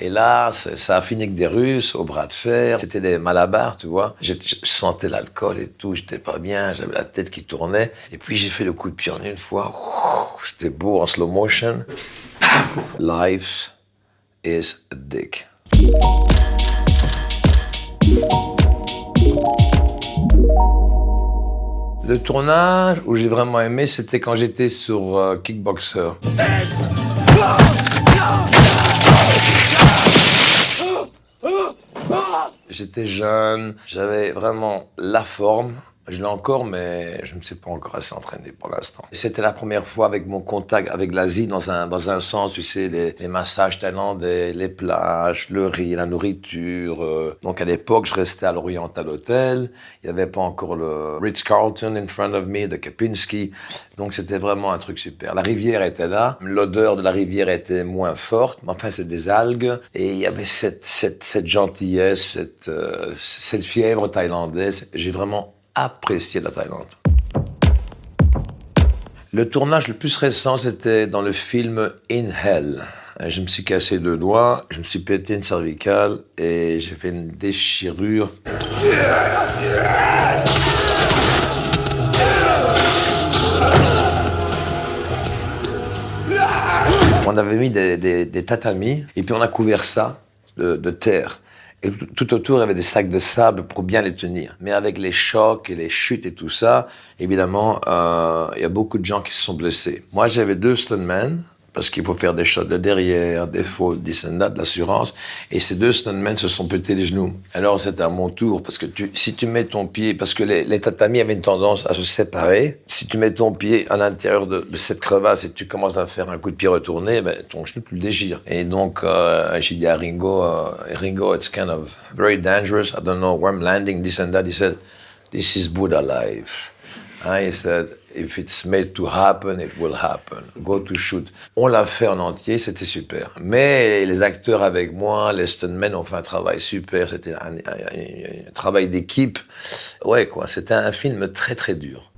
Et là, ça a fini avec des Russes au bras de fer. C'était des malabars, tu vois. Je sentais l'alcool et tout, j'étais pas bien, j'avais la tête qui tournait. Et puis j'ai fait le coup de pied en une fois. C'était beau en slow motion. Life is a dick. Le tournage où j'ai vraiment aimé, c'était quand j'étais sur Kickboxer. J'étais jeune, j'avais vraiment la forme. Je l'ai encore, mais je ne me suis pas encore assez entraîné pour l'instant. C'était la première fois avec mon contact avec l'Asie dans un sens, tu sais, les massages thaïlandais, les plages, le riz, la nourriture. Donc à l'époque, je restais à l'Oriental Hotel. Il n'y avait pas encore le Ritz-Carlton in front of me, de Kempinski. Donc c'était vraiment un truc super. La rivière était là. L'odeur de la rivière était moins forte, mais enfin, c'est des algues. Et il y avait cette gentillesse, cette fièvre thaïlandaise. J'ai vraiment apprécié la Thaïlande. Le tournage le plus récent, c'était dans le film In Hell. Je me suis cassé 2 doigts, je me suis pété une cervicale et j'ai fait une déchirure. On avait mis des tatamis et puis on a couvert ça de terre. Et tout autour, il y avait des sacs de sable pour bien les tenir. Mais avec les chocs et les chutes et tout ça, évidemment, il y a beaucoup de gens qui se sont blessés. Moi, j'avais 2 stuntmen, parce qu'il faut faire des shots de derrière, des fautes, des de l'assurance. Et ces 2 stuntmen se sont pétés les genoux. Alors, c'était à mon tour, parce que si tu mets ton pied, parce que les tatamis avaient une tendance à se séparer, si tu mets ton pied à l'intérieur de cette crevasse et que tu commences à faire un coup de pied retourné, ben, ton genou, tu le déchires. Et donc, j'ai dit à Ringo, Ringo, it's kind of very dangerous. I don't know where I'm landing, this and that. He said, this is Buddha life. He said, if it's made to happen, it will happen. Go to shoot. On l'a fait en entier, c'était super. Mais les acteurs avec moi, les stuntmen ont fait un travail super. C'était un travail d'équipe. Ouais, quoi. C'était un film très, très dur.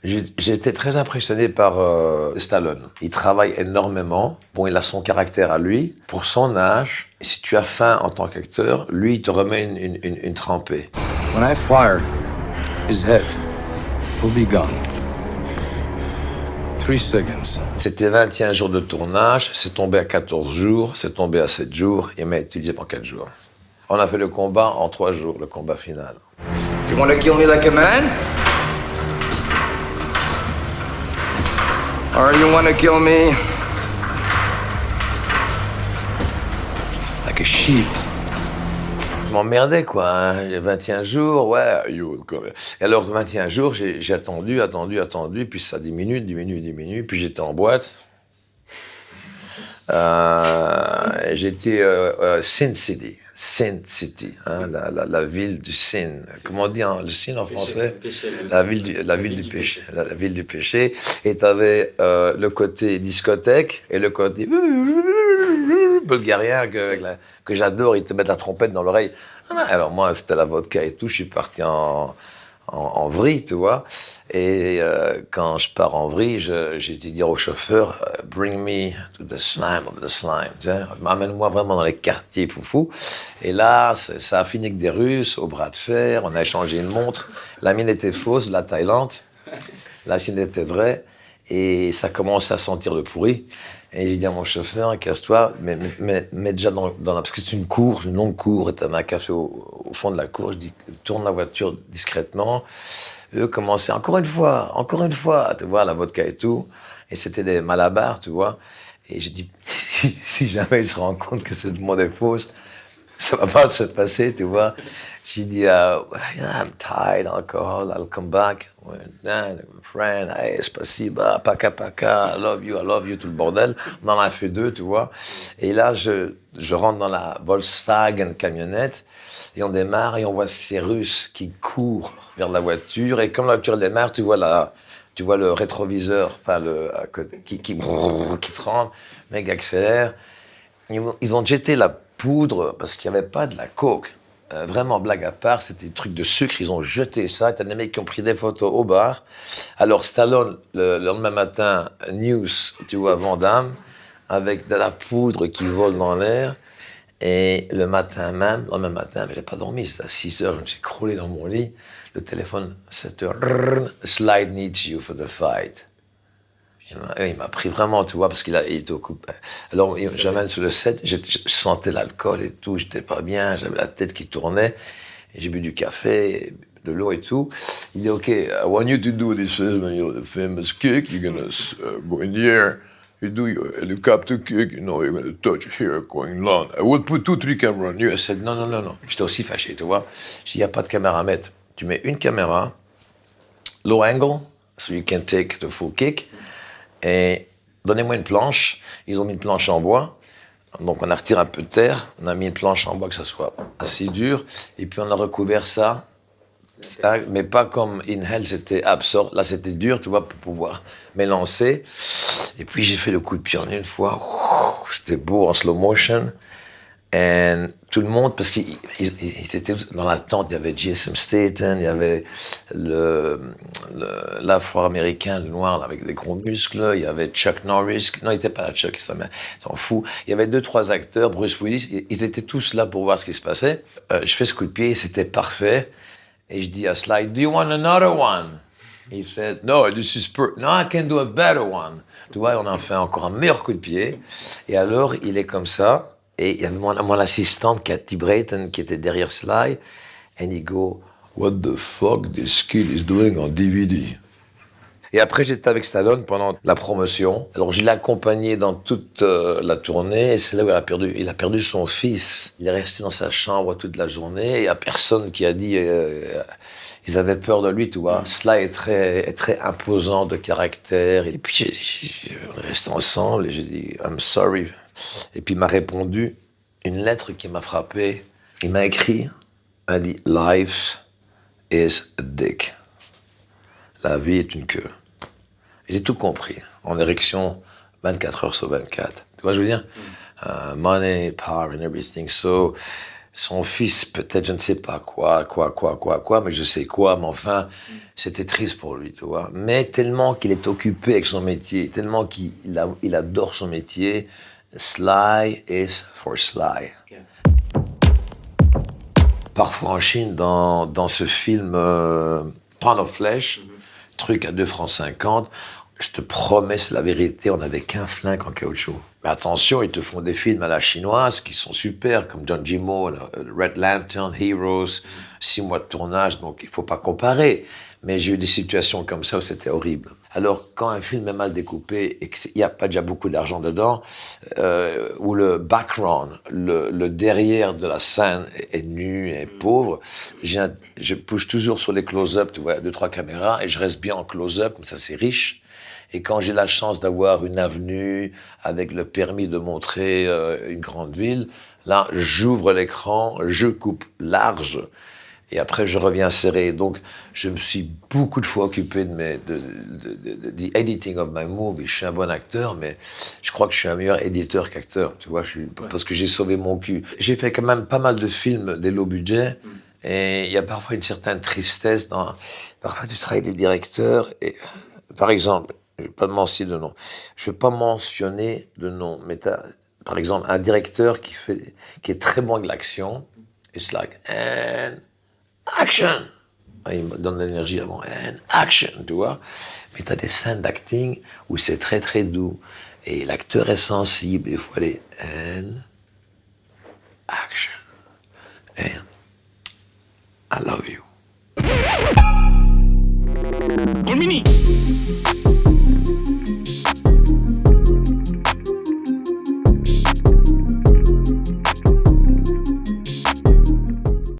J'ai été très impressionné par Stallone. Il travaille énormément. Bon, il a son caractère à lui. Pour son âge, et si tu as faim en tant qu'acteur, lui, il te remet une trempée. When I fire, his head will be gone. 3 seconds. C'était 21 jours de tournage, c'est tombé à 14 jours, c'est tombé à 7 jours, il m'a utilisé pour 4 jours. On a fait le combat en 3 jours, le combat final. You want to kill me like a man? Or you want to kill me like a sheep? Je m'emmerdais, quoi. Hein. 21 jours, ouais. Et alors, 21 jours, j'ai attendu, puis ça diminue, puis j'étais en boîte. J'étais Sin City, hein, la ville du sin. Comment on dit le sin en français? La ville du péché. La ville du péché. Et tu avais le côté discothèque et le côté bulgarien que j'adore. Ils te mettent la trompette dans l'oreille. Alors moi, c'était la vodka et tout. Je suis parti en vrille, tu vois. Et quand je pars en vrille, j'ai dit dire au chauffeur, bring me to the slime of the slime. Amène-moi vraiment dans les quartiers foufou. Et là, ça a fini avec des Russes au bras de fer. On a échangé une montre. La mine était fausse, la Thaïlande. La Chine était vraie. Et ça commence à sentir le pourri. Et j'ai dit à mon chauffeur, casse-toi, mais déjà dans la... Parce que c'est une longue cour, et t'as un café au fond de la cour. Je dis, tourne la voiture discrètement. Eux commençaient, encore une fois, tu vois, la vodka et tout. Et c'était des malabars, tu vois. Et j'ai dit, si jamais ils se rendent compte que cette monde est fausse, ça va pas se passer, tu vois. J'ai dit, I'm tired, alcohol, I'll come back. Friend, hey, spasiba, paka, I love you, tout le bordel. On en a fait 2, tu vois. Et là, je rentre dans la Volkswagen camionnette et on démarre et on voit ces Russes qui courent vers la voiture. Et comme la voiture démarre, tu vois le rétroviseur, enfin, qui tremble, le mec accélère. Ils ont jeté la poudre parce qu'il n'y avait pas de la coke. Vraiment, blague à part, c'était des trucs de sucre, ils ont jeté ça. T'as des mecs qui ont pris des photos au bar. Alors, Stallone, le lendemain matin, news, tu vois, Van Damme, avec de la poudre qui vole dans l'air. Et le matin même, le même matin, mais j'ai pas dormi, c'était à 6 heures, je me suis écroulé dans mon lit. Le téléphone, 7 heures, Slide needs you for the fight. Il m'a pris vraiment, tu vois, parce il était occupé. Alors, j'amène sur le set, je sentais l'alcool et tout, j'étais pas bien, j'avais la tête qui tournait. Et j'ai bu du café, de l'eau et tout. Il dit, OK, I want you to do this famous kick. You're gonna go in the air. You do your helicopter kick, you're gonna touch here, going long. I will put 2-3 cameras on you. I said, non. J'étais aussi fâché, tu vois. Je dis, il n'y a pas de caméra à mettre. Tu mets une caméra, low angle, so you can take the full kick. Et donnez-moi une planche. Ils ont mis une planche en bois. Donc on a retiré un peu de terre, on a mis une planche en bois que ça soit assez dur, et puis on a recouvert ça, mais pas comme In Hell, c'était absurde. Là c'était dur, tu vois, pour pouvoir m'élancer. Et puis j'ai fait le coup de pied en une fois, c'était beau en slow motion. Et tout le monde, parce qu'ils étaient dans la tente, il y avait Jason Statham, il y avait l'Afro-Américain, le noir, avec des gros muscles, il y avait Chuck Norris, non, il n'était pas là, Chuck, il s'en fout. Il y avait 2-3 acteurs, Bruce Willis, ils étaient tous là pour voir ce qui se passait. Je fais ce coup de pied, c'était parfait. Et je dis à Slide, do you want another one? He said, no, this is no, I can do a better one. Tu vois, on a fait encore un meilleur coup de pied. Et alors, il est comme ça. Et il y avait mon assistante, Cathy Brayton, qui était derrière Sly. And he go, what the fuck this kid is doing on DVD? Et après, j'étais avec Stallone pendant la promotion. Alors, je l'ai accompagné dans toute la tournée. Et c'est là où il a perdu son fils. Il est resté dans sa chambre toute la journée. Il n'y a personne qui a dit... ils avaient peur de lui, tu vois. Sly est très imposant de caractère. Et puis, on est restés ensemble et j'ai dit, I'm sorry. Et puis il m'a répondu une lettre qui m'a frappé. Il m'a écrit, il m'a dit « Life is a dick ». La vie est une queue. Et j'ai tout compris. En érection, 24 heures sur 24. Tu vois, je veux dire money, power and everything. So, son fils, peut-être, je ne sais pas quoi, mais je sais quoi, mais enfin, c'était triste pour lui, tu vois. Mais tellement qu'il est occupé avec son métier, tellement qu'il adore son métier, Sly is for Sly. Okay. Parfois en Chine, dans ce film Pound of Flesh, truc à 2,50 francs, je te promets, c'est la vérité, on n'avait qu'un flingue en caoutchouc. Mais attention, ils te font des films à la chinoise qui sont super, comme John Jimo, Red Lantern, Heroes, 6 mois de tournage, donc il ne faut pas comparer. Mais j'ai eu des situations comme ça où c'était horrible. Alors, quand un film est mal découpé et qu'il n'y a pas déjà beaucoup d'argent dedans, où le background, le derrière de la scène est nu et pauvre, je pousse toujours sur les close-up, tu vois, 2-3 caméras, et je reste bien en close-up, comme ça c'est riche. Et quand j'ai la chance d'avoir une avenue avec le permis de montrer une grande ville, là, j'ouvre l'écran, je coupe large, et après, je reviens serré. Donc, je me suis beaucoup de fois occupé de editing of my movie. Je suis un bon acteur, mais je crois que je suis un meilleur éditeur qu'acteur, tu vois, parce que j'ai sauvé mon cul. J'ai fait quand même pas mal de films des low budget, et il y a parfois une certaine tristesse parfois tu travailles des directeurs, et par exemple, je ne vais pas mentionner de nom, mais par exemple, un directeur qui est très bon avec l'action, it's like, and action! Il me donne l'énergie avant, and action, tu vois. Mais tu as des scènes d'acting où c'est très très doux. Et l'acteur est sensible, il faut aller, and action. And I love you.